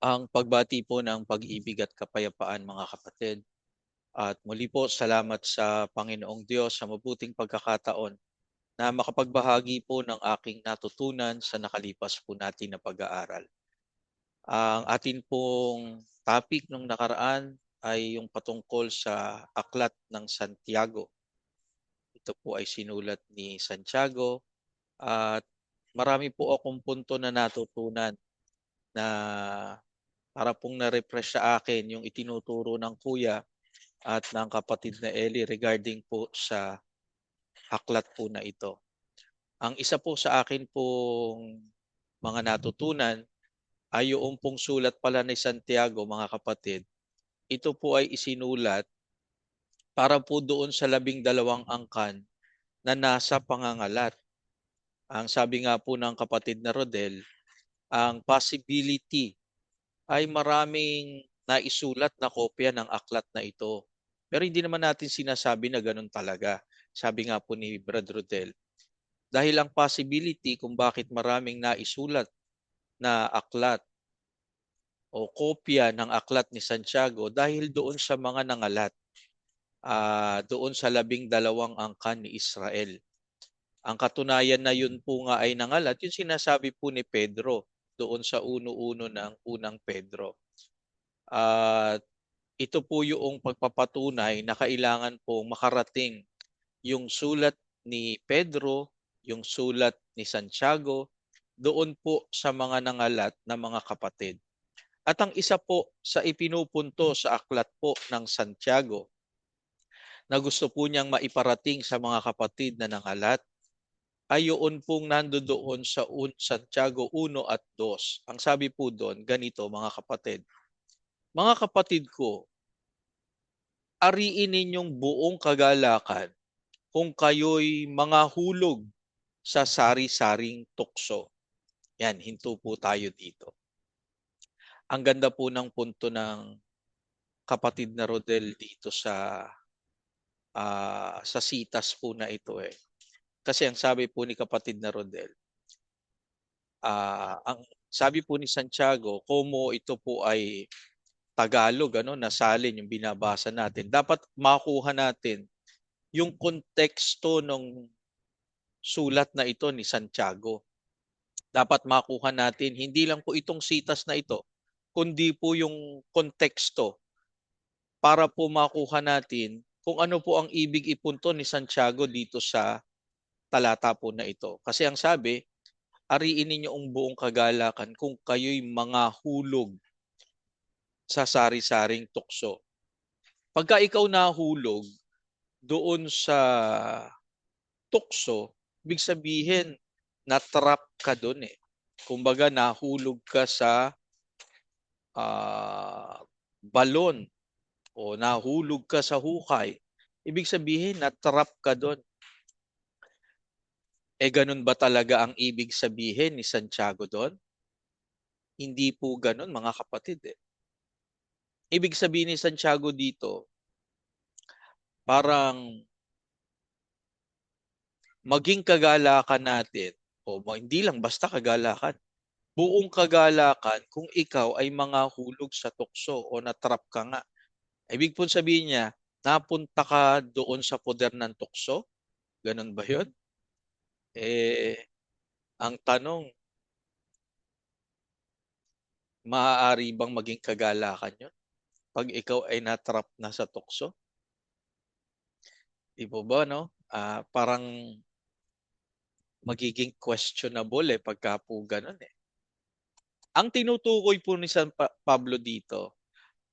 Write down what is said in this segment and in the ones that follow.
Ang pagbati po ng pag-ibig at kapayapaan, mga kapatid. At muli po, salamat sa Panginoong Diyos sa mabuting pagkakataon na makapagbahagi po ng aking natutunan sa nakalipas po natin na pag-aaral. Ang atin pong topic nung nakaraan ay yung patungkol sa Aklat ng Santiago. Ito po ay sinulat ni Santiago at marami po akong punto na natutunan na para pong na-refresh sa akin yung itinuturo ng kuya at ng kapatid na Ellie regarding po sa aklat po na ito. Ang isa po sa akin pong mga natutunan ay yung pong sulat pala ni Santiago, mga kapatid. Ito po ay isinulat para po doon sa 12 angkan na nasa pangangalat. Ang sabi nga po ng kapatid na Rodel, ang possibility ay maraming naisulat na kopya ng aklat na ito. Pero hindi naman natin sinasabi na ganun talaga. Sabi nga po ni Brad Rodel, dahil ang possibility kung bakit maraming naisulat na aklat o kopya ng aklat ni Santiago dahil doon sa mga nangalat, doon sa 12 angkan ni Israel. Ang katunayan na yun po nga ay nangalat, yung sinasabi po ni Pedro doon sa 1:1 ng unang Pedro. At ito po yung pagpapatunay na kailangan pong makarating yung sulat ni Pedro, yung sulat ni Santiago, doon po sa mga nangalat na mga kapatid. At ang isa po sa ipinupunto sa aklat po ng Santiago na gusto po niyang maiparating sa mga kapatid na nangalat ay yun pong nandoon sa Santiago 1 at 2. Ang sabi po doon, ganito mga kapatid. Mga kapatid ko, ariin ninyong buong kagalakan kung kayo'y mga hulog sa sari-saring tukso. Yan, hinto po tayo dito. Ang ganda po ng punto ng kapatid na Rodel dito sa sitas po na ito eh. Kasi ang sabi po ni kapatid na Rodel, ang sabi po ni Santiago, como ito po ay Tagalog, nasalin yung binabasa natin. Dapat makuha natin yung konteksto ng sulat na ito ni Santiago. Dapat makuha natin hindi lang po itong sitas na ito, kundi po yung konteksto para po makuha natin kung ano po ang ibig ipunto ni Santiago dito sa talata po na ito. Kasi ang sabi, ariin ninyo ang buong kagalakan kung kayo'y mga hulog sa sari-saring tukso. Pagka ikaw nahulog doon sa tukso, ibig sabihin, na-trap ka doon eh. Kumbaga, nahulog ka sa balon o nahulog ka sa hukay. Ibig sabihin, na-trap ka doon. Ganun ba talaga ang ibig sabihin ni Santiago doon? Hindi po ganun, mga kapatid eh. Ibig sabihin ni Santiago dito, parang maging kagalakan natin, o hindi lang basta kagalakan, buong kagalakan kung ikaw ay mga hulog sa tukso o natrap ka nga. Ibig po sabihin niya, napunta ka doon sa poder ng tukso? Ganun ba yun? Ang tanong, maaari bang maging kagalakan yun? Pag ikaw ay natrap na sa tukso? Di po ba, no? Parang magiging questionable pagka po ganun eh. Ang tinutukoy po ni San Pablo dito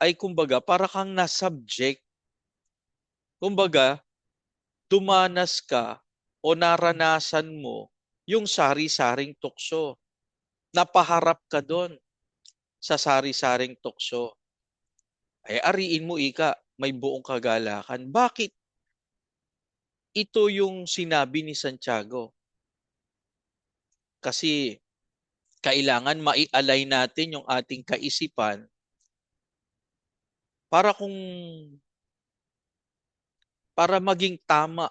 ay kumbaga para kang na-subject. Kumbaga, dumanas ka o naranasan mo yung sari-saring tukso. Napaharap ka doon sa sari-saring tukso. Ariin mo ika, may buong kagalakan. Bakit? Ito yung sinabi ni Santiago. Kasi kailangan mai-align natin yung ating kaisipan para maging tama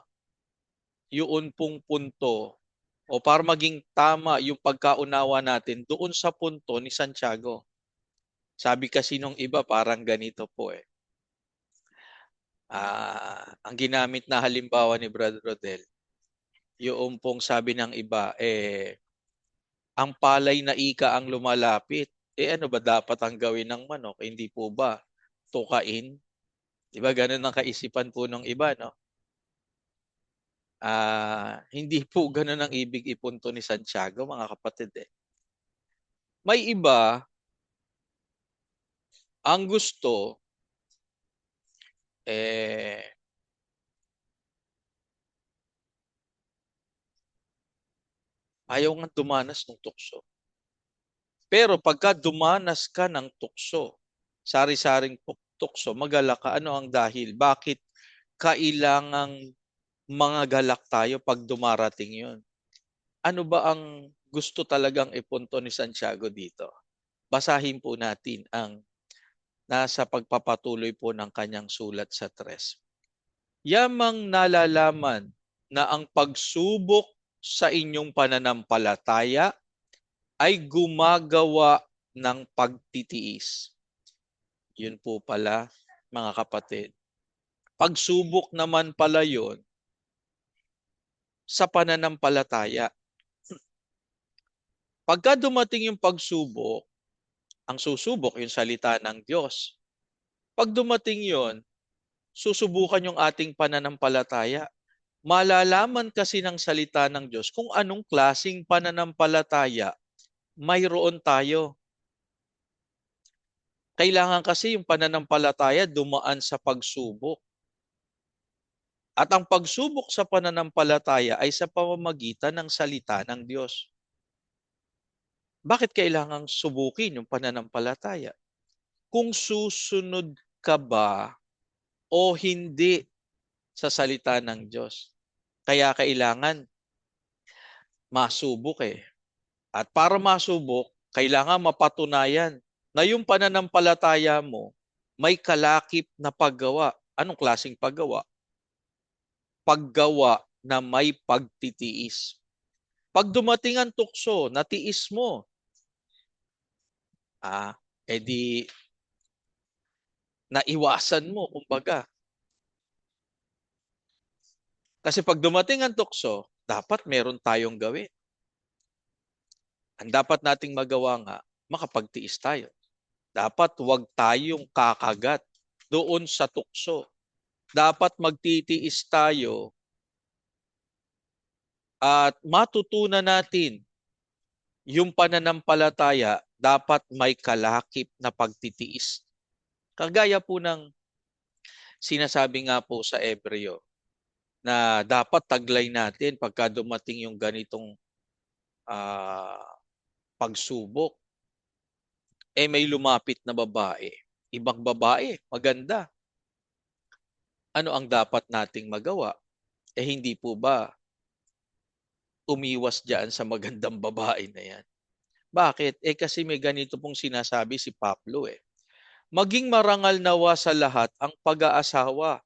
yun pong punto o para maging tama yung pagkaunawa natin doon sa punto ni Santiago. Sabi kasi nung iba parang ganito po eh. Ang ginamit na halimbawa ni Brother Rodel, yung pong sabi ng iba, ang palay na ika ang lumalapit. Ano ba dapat ang gawin ng manok? Hindi po ba tukain? Di ba ganun ang kaisipan po ng iba, no? Hindi po ganun ang ibig ipunto ni Santiago, mga kapatid eh. May iba, ang gusto, ayaw nga dumanas ng tukso. Pero pagka dumanas ka ng tukso, sari-saring tukso, magalak ka. Ano ang dahil? Bakit kailangang mga galak tayo pag dumarating yun? Ano ba ang gusto talagang ipunto ni Santiago dito? Basahin po natin ang nasa pagpapatuloy po ng kanyang sulat sa 3. Yamang nalalaman na ang pagsubok sa inyong pananampalataya ay gumagawa ng pagtitiis. Yun po pala, mga kapatid. Pagsubok naman pala yun sa pananampalataya. Pagka dumating yung pagsubok, ang susubok yung salita ng Diyos. Pag dumating yon, susubukan yung ating pananampalataya. Malalaman kasi ng salita ng Diyos kung anong klasing pananampalataya mayroon tayo. Kailangan kasi yung pananampalataya dumaan sa pagsubok. At ang pagsubok sa pananampalataya ay sa pamamagitan ng salita ng Diyos. Bakit kailangang subukin yung pananampalataya? Kung susunod ka ba o hindi sa salita ng Diyos. Kaya kailangan masubok eh. At para masubok, kailangan mapatunayan na yung pananampalataya mo may kalakip na paggawa. Anong klaseng paggawa? Paggawa na may pagtitiis. Pag dumating ang tukso, natiis mo, edi naiwasan mo, kumbaga. Kasi pag dumating ang tukso, dapat meron tayong gawin. Ang dapat nating magawa nga, makapagtiis tayo. Dapat huwag tayong kakagat doon sa tukso. Dapat magtitiis tayo at matutunan natin yung pananampalataya dapat may kalakip na pagtitiis. Kagaya po ng sinasabi nga po sa Ebreo na dapat taglay natin pagka dumating yung ganitong pagsubok. May lumapit na babae. Ibang babae, maganda. Ano ang dapat nating magawa? Hindi po ba umiwas dyan sa magandang babae na yan? Bakit? Kasi may ganito pong sinasabi si Pablo eh. Maging marangal nawa sa lahat ang pag-aasawa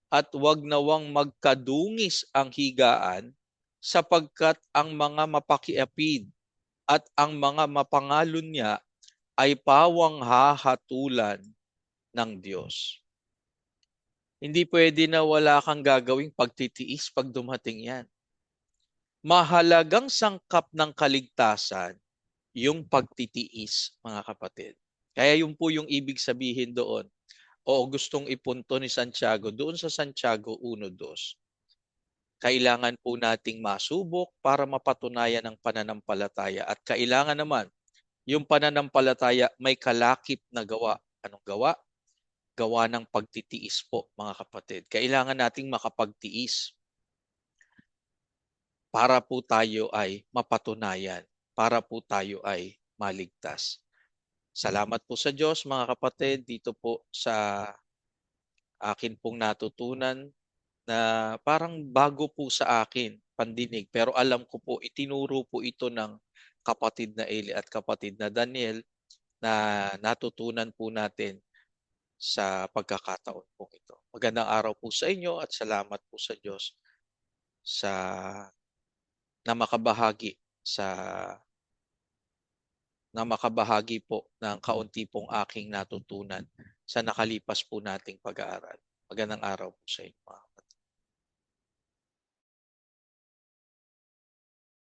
at wag nawang magkadungis ang higaan sapagkat ang mga mapakiapid at ang mga mapangalon niya ay pawang hahatulan ng Diyos. Hindi pwede na wala kang gagawing pagtitiis pag dumating yan. Mahalagang sangkap ng kaligtasan yung pagtitiis, mga kapatid. Kaya yun po yung ibig sabihin doon. O gustong ipunto ni Santiago doon sa Santiago 1:2. Kailangan po nating masubok para mapatunayan ang pananampalataya. At kailangan naman yung pananampalataya may kalakip na gawa. Anong gawa? Gawa ng pagtitiis po, mga kapatid. Kailangan nating makapagtiis para po tayo ay mapatunayan, para po tayo ay maligtas. Salamat po sa Diyos, mga kapatid, dito po sa akin pong natutunan na parang bago po sa akin pandinig. Pero alam ko po, itinuro po ito ng kapatid na Eli at kapatid na Daniel na natutunan po natin sa pagkakataon po ito. Magandang araw po sa inyo at salamat po sa Diyos na makabahagi sa na makabahagi po ng kaunti pong aking natutunan sa nakalipas po nating pag-aaral. Magandang araw po sa inyo.